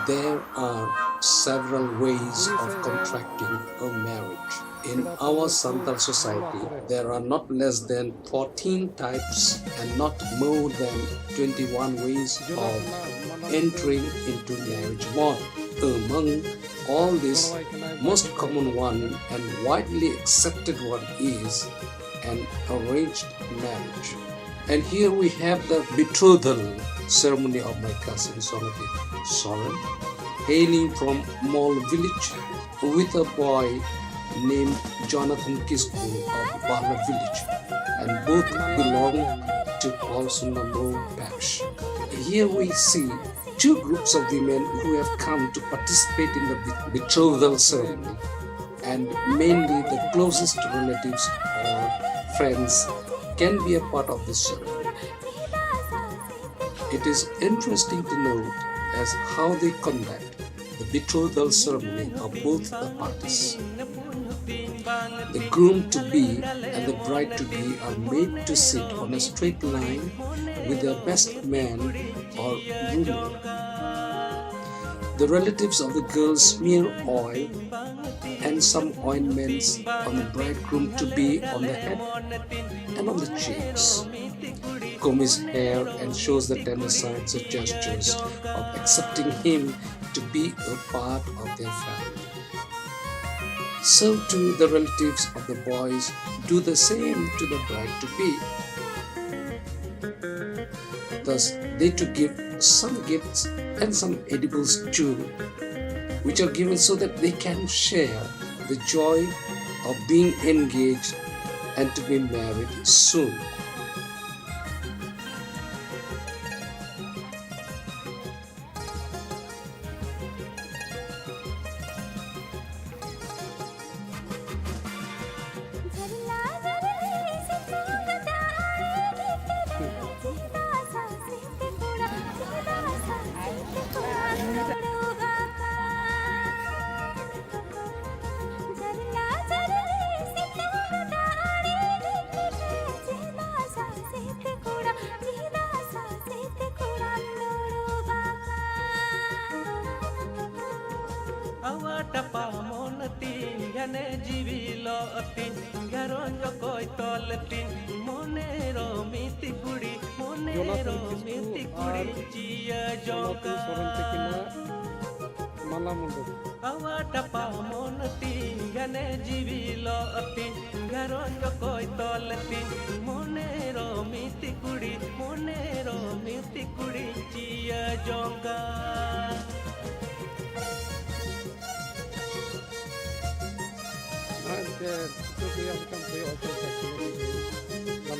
There are several ways of contracting a marriage. In our Santal society, there are not less than 14 types and not more than 21 ways of entering into marriage bond. Among all this, most common one and widely accepted one is an arranged marriage. And here we have the betrothal ceremony of my cousin Soren, hailing from Mall village with a boy named Jonathan Kisku of Bala village, and both belong to Mala-Mundam parish. Here we see two groups of women who have come to participate in the betrothal ceremony, and mainly the closest relatives or friends can be a part of this ceremony. It is interesting to note as how they conduct the betrothal ceremony of both the parties. The groom-to-be and the bride-to-be are made to sit on a straight line with their best man or groom. The relatives of the girl smear oil and some ointments on the bridegroom-to-be on the head and on the cheeks, comb his hair and shows the tender signs or gestures of accepting him to be a part of their family. So too the relatives of the boys do the same to the bride-to-be. Thus they too give some gifts and some edibles too, which are given so that they can share the joy of being engaged and to be married soon. Mala-Mundam. Awata pa monati gane jivilo atin garon jo koi tolatin monero miti kudi chia jonga. And to be able to also